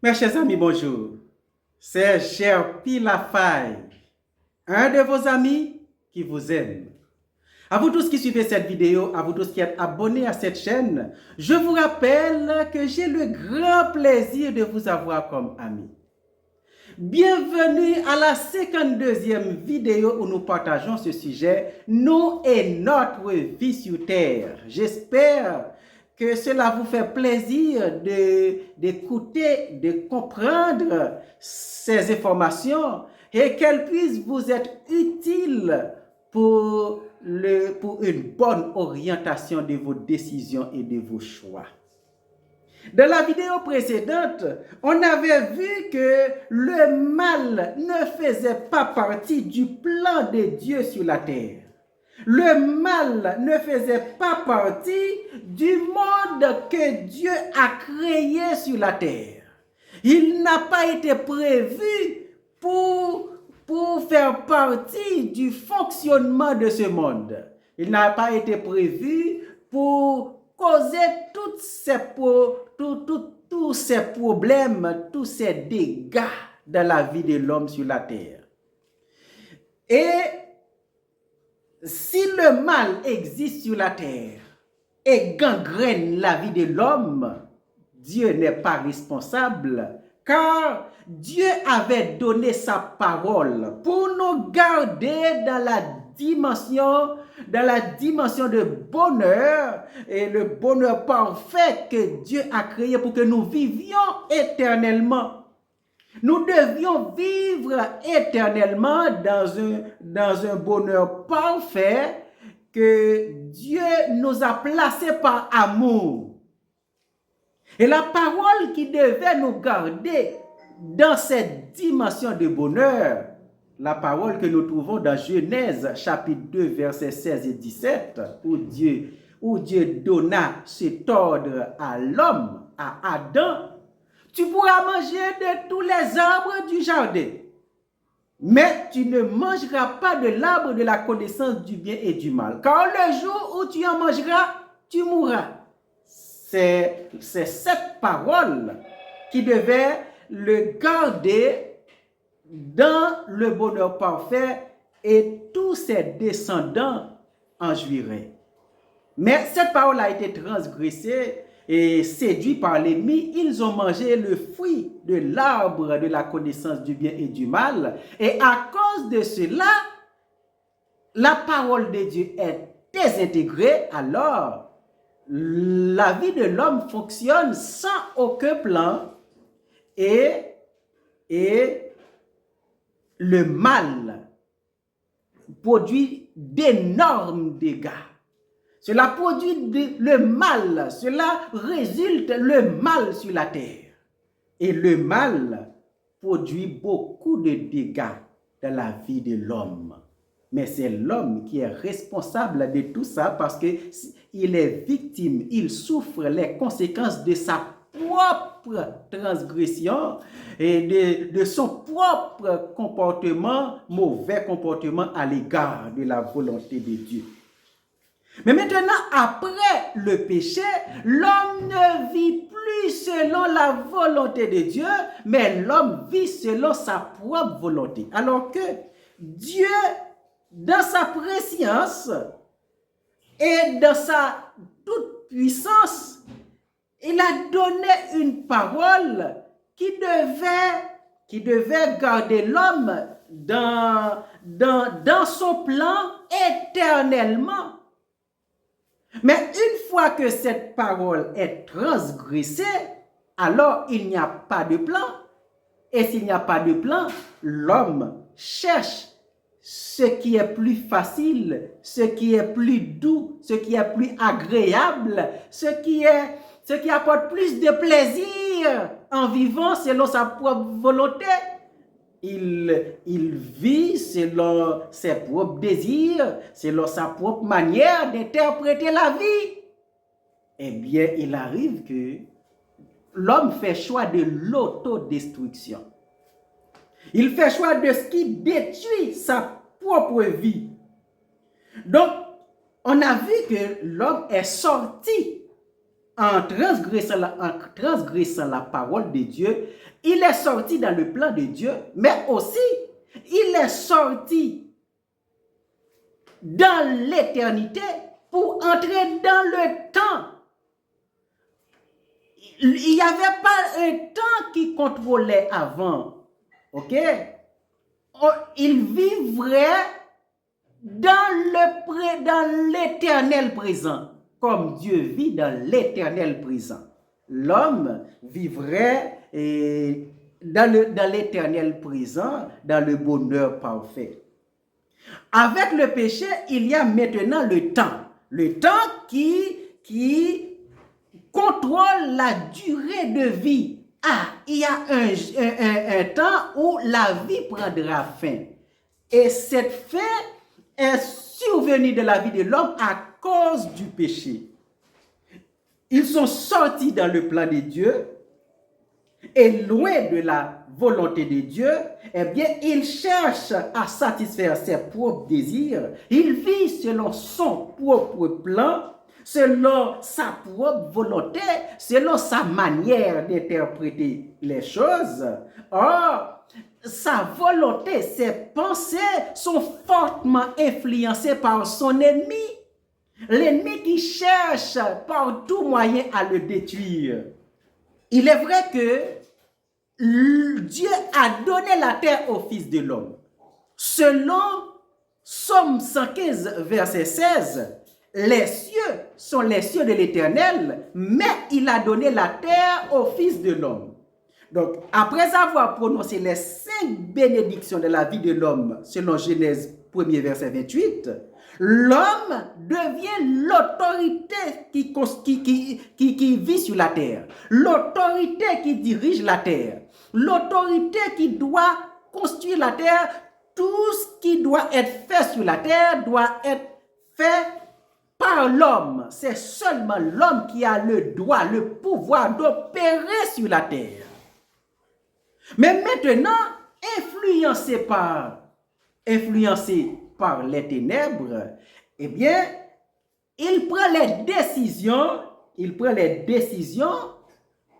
Mes chers amis, bonjour. C'est Gerpi Lafaille, un de vos amis qui vous aime. À vous tous qui suivez cette vidéo, à vous tous qui êtes abonnés à cette chaîne, je vous rappelle que j'ai le grand plaisir de vous avoir comme ami. Bienvenue à la 52e vidéo où nous partageons ce sujet, nous et notre vie sur Terre. J'espère que cela vous fait plaisir d'écouter, de comprendre ces informations et qu'elles puissent vous être utiles pour une bonne orientation de vos décisions et de vos choix. Dans la vidéo précédente, on avait vu que le mal ne faisait pas partie du plan de Dieu sur la terre. Le mal ne faisait pas partie du monde que Dieu a créé sur la terre. Il n'a pas été prévu pour faire partie du fonctionnement de ce monde. Il n'a pas été prévu pour causer tous ces problèmes, tous ces dégâts dans la vie de l'homme sur la terre. Et si le mal existe sur la terre et gangrène la vie de l'homme, Dieu n'est pas responsable, car Dieu avait donné sa parole pour nous garder dans la dimension de bonheur et le bonheur parfait que Dieu a créé pour que nous vivions éternellement. Nous devions vivre éternellement dans un bonheur parfait que Dieu nous a placé par amour. Et la parole qui devait nous garder dans cette dimension de bonheur, la parole que nous trouvons dans Genèse chapitre 2 versets 16 et 17, où Dieu donna cet ordre à l'homme, à Adam: tu pourras manger de tous les arbres du jardin, mais tu ne mangeras pas de l'arbre de la connaissance du bien et du mal, car le jour où tu en mangeras, tu mourras. C'est cette parole qui devait le garder dans le bonheur parfait et tous ses descendants en jouiraient. Mais cette parole a été transgressée et séduits par l'ennemi. Ils ont mangé le fruit de l'arbre de la connaissance du bien et du mal. Et à cause de cela, la parole de Dieu est désintégrée. Alors, la vie de l'homme fonctionne sans aucun plan et le mal produit d'énormes dégâts. Cela produit le mal, cela résulte le mal sur la terre. Et le mal produit beaucoup de dégâts dans la vie de l'homme. Mais c'est l'homme qui est responsable de tout ça parce qu'il est victime, il souffre les conséquences de sa propre transgression et de son propre comportement, mauvais comportement à l'égard de la volonté de Dieu. Mais maintenant, après le péché, l'homme ne vit plus selon la volonté de Dieu, mais l'homme vit selon sa propre volonté. Alors que Dieu, dans sa préscience et dans sa toute puissance, il a donné une parole qui devait garder l'homme dans son plan éternellement. Mais une fois que cette parole est transgressée, alors il n'y a pas de plan. Et s'il n'y a pas de plan, l'homme cherche ce qui est plus facile, ce qui est plus doux, ce qui est plus agréable, ce qui apporte plus de plaisir en vivant selon sa propre volonté. Il vit selon ses propres désirs, selon sa propre manière d'interpréter la vie. Eh bien, il arrive que l'homme fait choix de l'autodestruction. Il fait choix de ce qui détruit sa propre vie. Donc, on a vu que l'homme est sorti en transgressant la parole de Dieu, il est sorti dans le plan de Dieu, mais aussi, il est sorti dans l'éternité pour entrer dans le temps. Il n'y avait pas un temps qui contrôlait avant. Ok? Il vivrait dans l'éternel présent, comme Dieu vit dans l'éternel présent. L'homme vivrait dans l'éternel présent, dans le bonheur parfait. Avec le péché, il y a maintenant le temps qui contrôle la durée de vie. Il y a un temps où la vie prendra fin. Et cette fin est survenue de la vie de l'homme à cause du péché. Ils sont sortis dans le plan de Dieu et loin de la volonté de Dieu, eh bien, ils cherchent à satisfaire ses propres désirs. Ils vivent selon son propre plan, selon sa propre volonté, selon sa manière d'interpréter les choses. Or, sa volonté, ses pensées sont fortement influencées par son ennemi. L'ennemi qui cherche par tout moyen à le détruire. Il est vrai que Dieu a donné la terre au Fils de l'homme. Selon Somme 115, verset 16, les cieux sont les cieux de l'Éternel, mais il a donné la terre au Fils de l'homme. Donc, après avoir prononcé les 5 bénédictions de la vie de l'homme, selon Genèse 1er, verset 28, l'homme devient l'autorité qui vit sur la terre, l'autorité qui dirige la terre, l'autorité qui doit construire la terre. Tout ce qui doit être fait sur la terre doit être fait par l'homme. C'est seulement l'homme qui a le droit, le pouvoir d'opérer sur la terre. Mais maintenant, influencé par les ténèbres, eh bien, il prend les décisions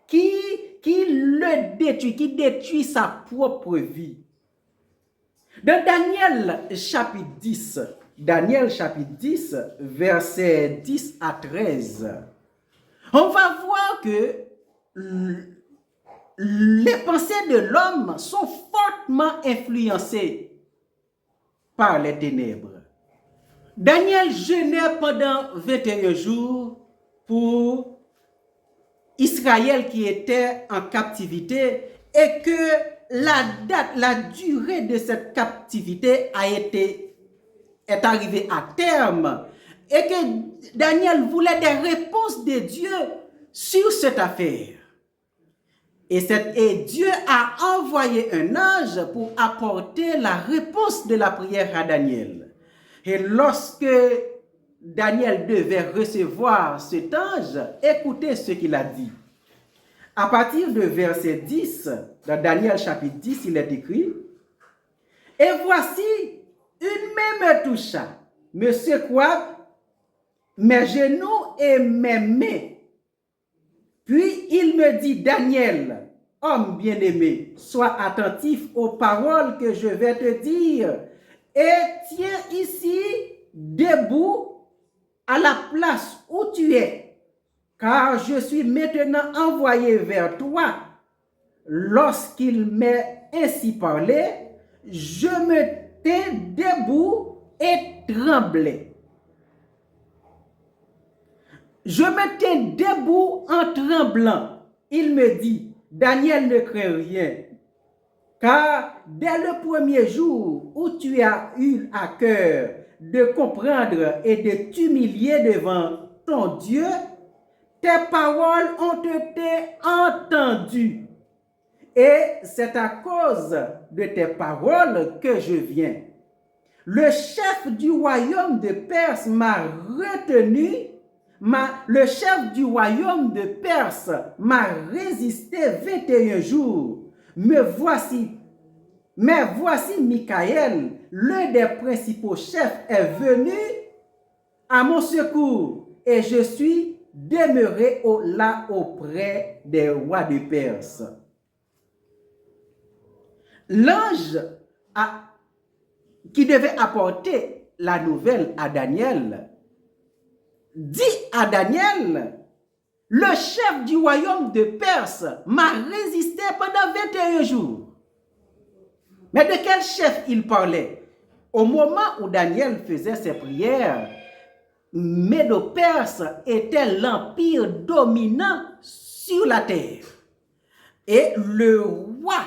qui le détruisent, qui détruisent sa propre vie. Dans Daniel chapitre 10, versets 10 à 13, on va voir que les pensées de l'homme sont fortement influencées par les ténèbres. Daniel jeûnait pendant 21 jours pour Israël qui était en captivité et que la durée de cette captivité est arrivée à terme et que Daniel voulait des réponses de Dieu sur cette affaire. Et Dieu a envoyé un ange pour apporter la réponse de la prière à Daniel. Et lorsque Daniel devait recevoir cet ange, écoutez ce qu'il a dit. À partir de verset 10, dans Daniel chapitre 10, il est écrit, « Et voici, une main me toucha, me secoua mes genoux et mes mains. Puis il me dit, Daniel, homme bien-aimé, sois attentif aux paroles que je vais te dire et tiens ici debout à la place où tu es. Car je suis maintenant envoyé vers toi. Lorsqu'il m'a ainsi parlé, je me tins debout et tremblais. Je me tins debout en tremblant. Il me dit, Daniel, ne crains rien, car dès le premier jour où tu as eu à cœur de comprendre et de t'humilier devant ton Dieu, tes paroles ont été entendues. Et c'est à cause de tes paroles que je viens. Le chef du royaume de Perse m'a retenu, le chef du royaume de Perse m'a résisté 21 jours. Mais voici Michaël, l'un des principaux chefs, est venu à mon secours et je suis demeurait là auprès des rois de Perse. L'ange qui devait apporter la nouvelle à Daniel dit à Daniel, le chef du royaume de Perse m'a résisté pendant 21 jours. Mais de quel chef il parlait? Au moment où Daniel faisait ses prières, Médo-Perse était l'empire dominant sur la terre. Et le roi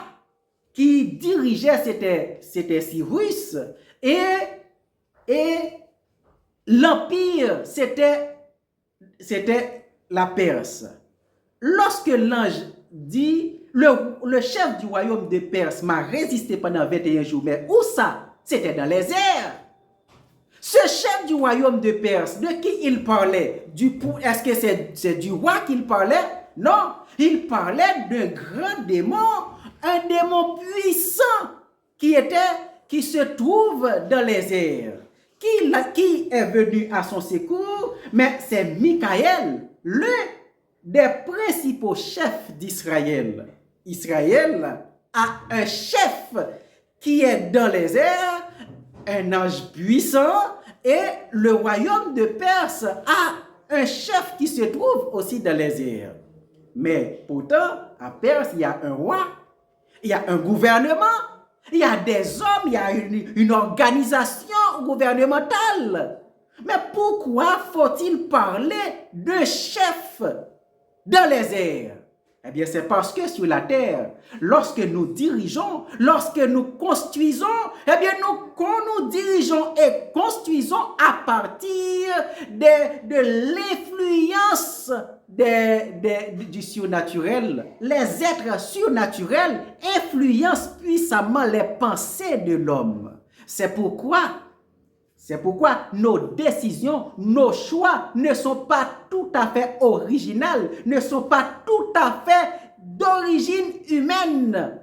qui dirigeait, c'était Cyrus, et l'empire, c'était la Perse. Lorsque l'ange dit, le chef du royaume de Perse m'a résisté pendant 21 jours, mais où ça? C'était dans les airs. Ce chef du royaume de Perse, de qui il parlait? Est-ce que c'est du roi qu'il parlait? Non, il parlait d'un grand démon, un démon puissant qui se trouve dans les airs. Qui est venu à son secours? Mais c'est Michaël, l'un des principaux chefs d'Israël. Israël a un chef qui est dans les airs, un ange puissant, et le royaume de Perse a un chef qui se trouve aussi dans les airs. Mais pourtant, à Perse, il y a un roi, il y a un gouvernement, il y a des hommes, il y a une organisation gouvernementale. Mais pourquoi faut-il parler de chef dans les airs? Eh bien, c'est parce que sur la terre, lorsque nous dirigeons, lorsque nous construisons, eh bien, nous dirigeons et construisons à partir de l'influence du surnaturel. Les êtres surnaturels influencent puissamment les pensées de l'homme. C'est pourquoi nos décisions, nos choix ne sont pas tout à fait originales, ne sont pas tout à fait d'origine humaine.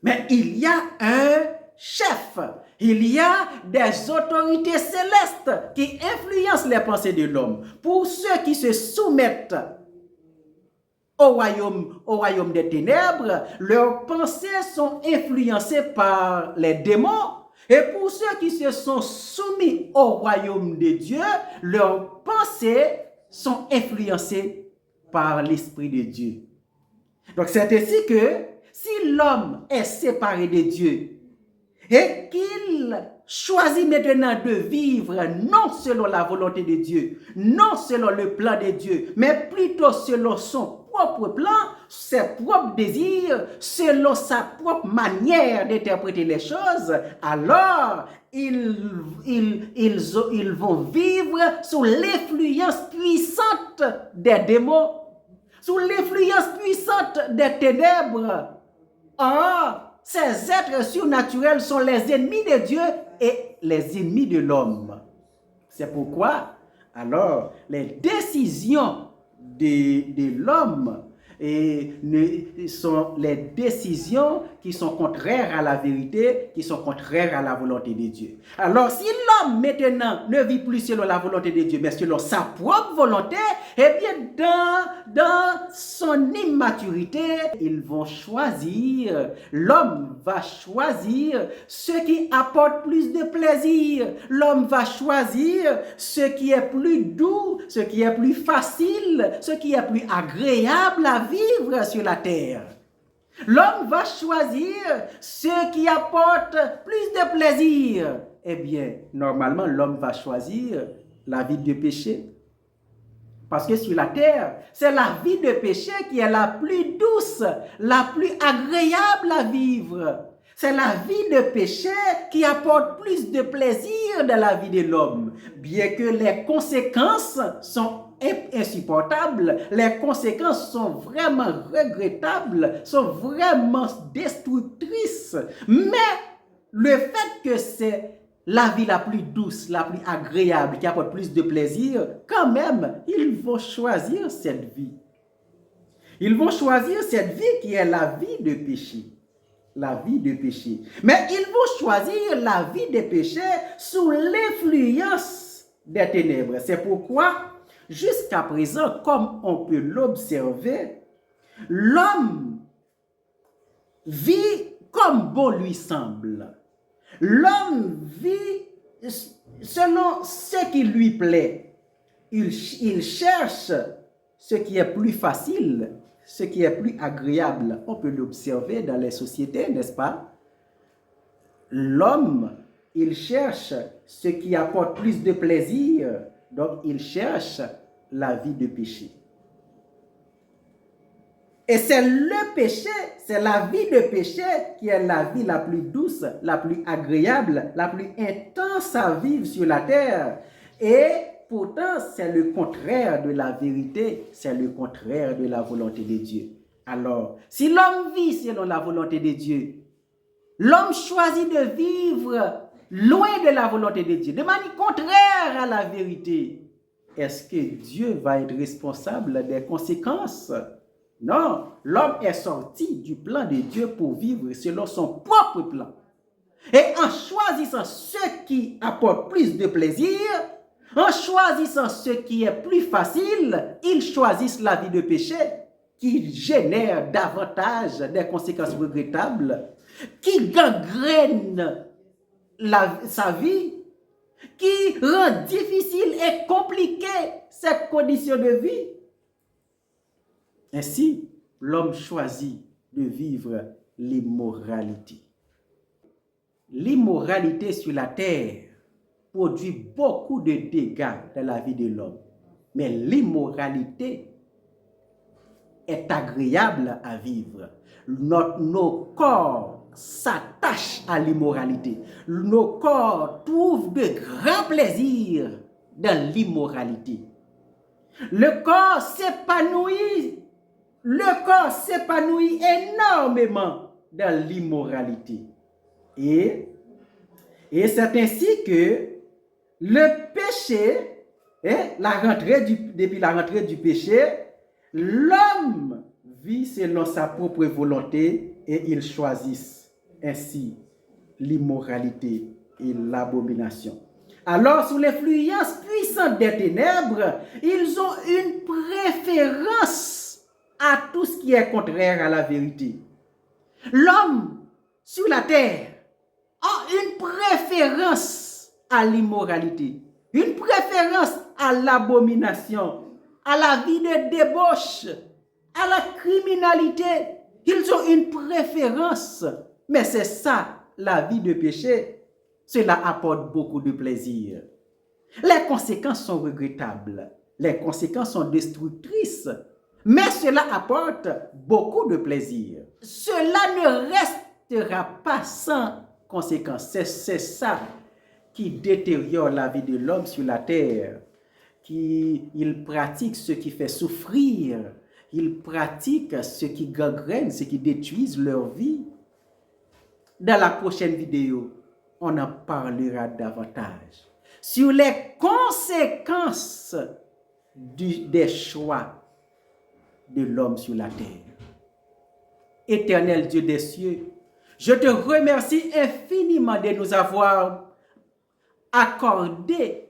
Mais il y a un chef, il y a des autorités célestes qui influencent les pensées de l'homme. Pour ceux qui se soumettent au royaume des ténèbres, leurs pensées sont influencées par les démons. Et pour ceux qui se sont soumis au royaume de Dieu, leurs pensées sont influencées par l'Esprit de Dieu. Donc c'est ainsi que si l'homme est séparé de Dieu et qu'il choisit maintenant de vivre non selon la volonté de Dieu, non selon le plan de Dieu, mais plutôt selon son propre plan, ses propres désirs, selon sa propre manière d'interpréter les choses, alors ils vont vivre sous l'influence puissante des démons, sous l'influence puissante des ténèbres. Or, ces êtres surnaturels sont les ennemis de Dieu et les ennemis de l'homme. C'est pourquoi, alors, les décisions de l'homme sont les décisions qui sont contraires à la vérité, qui sont contraires à la volonté de Dieu. Alors, si l'homme maintenant ne vit plus selon la volonté de Dieu, mais selon sa propre volonté, eh bien, dans son immaturité, l'homme va choisir ce qui apporte plus de plaisir. L'homme va choisir ce qui est plus doux, ce qui est plus facile, ce qui est plus agréable à vivre sur la terre. L'homme va choisir ce qui apporte plus de plaisir. Eh bien, normalement, l'homme va choisir la vie de péché. Parce que sur la terre, c'est la vie de péché qui est la plus douce, la plus agréable à vivre. C'est la vie de péché qui apporte plus de plaisir dans la vie de l'homme. Bien que les conséquences sont insupportables, les conséquences sont vraiment regrettables, sont vraiment destructrices. Mais le fait que c'est la vie la plus douce, la plus agréable, qui apporte plus de plaisir, quand même, ils vont choisir cette vie. Ils vont choisir cette vie qui est la vie de péché. La vie de péché. Mais ils vont choisir la vie de péché sous l'influence des ténèbres. C'est pourquoi jusqu'à présent, comme on peut l'observer, l'homme vit comme bon lui semble. L'homme vit selon ce qui lui plaît. Il cherche ce qui est plus facile, ce qui est plus agréable. On peut l'observer dans les sociétés, n'est-ce pas? L'homme, il cherche ce qui apporte plus de plaisir, donc il cherche la vie de péché. Et c'est le péché, c'est la vie de péché qui est la vie la plus douce, la plus agréable, la plus intense à vivre sur la terre. Et pourtant, c'est le contraire de la vérité, c'est le contraire de la volonté de Dieu. Alors, si l'homme vit selon la volonté de Dieu, l'homme choisit de vivre loin de la volonté de Dieu, de manière contraire à la vérité. Est-ce que Dieu va être responsable des conséquences? Non, l'homme est sorti du plan de Dieu pour vivre selon son propre plan. Et en choisissant ce qui apporte plus de plaisir, en choisissant ce qui est plus facile, ils choisissent la vie de péché qui génère davantage des conséquences regrettables, qui gangrène sa vie, qui rend difficile et compliqué ses conditions de vie. Ainsi, l'homme choisit de vivre l'immoralité. L'immoralité sur la terre produit beaucoup de dégâts dans la vie de l'homme. Mais l'immoralité est agréable à vivre. Nos corps s'attachent à l'immoralité. Nos corps trouvent de grands plaisirs dans l'immoralité. Le corps s'épanouit énormément dans l'immoralité. Et c'est ainsi que le péché, depuis la rentrée du péché, l'homme vit selon sa propre volonté et il choisit ainsi l'immoralité et l'abomination. Alors, sous l'influence puissante des ténèbres, ils ont une préférence à tout ce qui est contraire à la vérité. L'homme sur la terre a une préférence à l'immoralité, une préférence à l'abomination, à la vie de débauche, à la criminalité. Ils ont une préférence, mais c'est ça, la vie de péché. Cela apporte beaucoup de plaisir. Les conséquences sont regrettables, les conséquences sont destructrices, mais cela apporte beaucoup de plaisir. Cela ne restera pas sans conséquences. C'est ça qui détériore la vie de l'homme sur la terre. Il pratique ce qui fait souffrir. Il pratique ce qui gangrène, ce qui détruise leur vie. Dans la prochaine vidéo, on en parlera davantage sur les conséquences des choix de l'homme sur la terre. Éternel Dieu des cieux, je te remercie infiniment de nous avoir accordé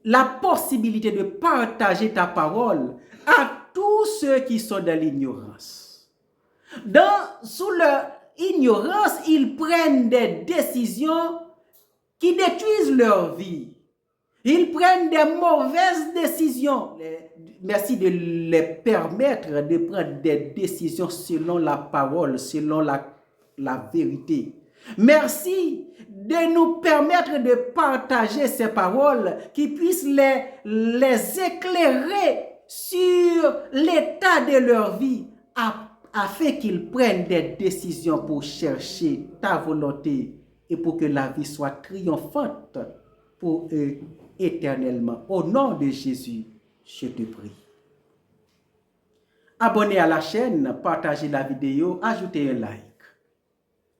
la possibilité de partager ta parole à tous ceux qui sont dans l'ignorance. Sous leur ignorance, ils prennent des décisions qui détruisent leur vie. Ils prennent des mauvaises décisions. Merci de les permettre de prendre des décisions selon la parole, selon la vérité. Merci de nous permettre de partager ces paroles qui puissent les éclairer sur l'état de leur vie afin qu'ils prennent des décisions pour chercher ta volonté et pour que la vie soit triomphante pour eux éternellement. Au nom de Jésus, je te prie. Abonnez à la chaîne, partagez la vidéo, ajoutez un like.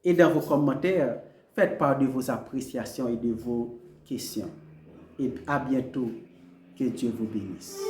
Et dans vos commentaires, faites part de vos appréciations et de vos questions. Et à bientôt. Que Dieu vous bénisse.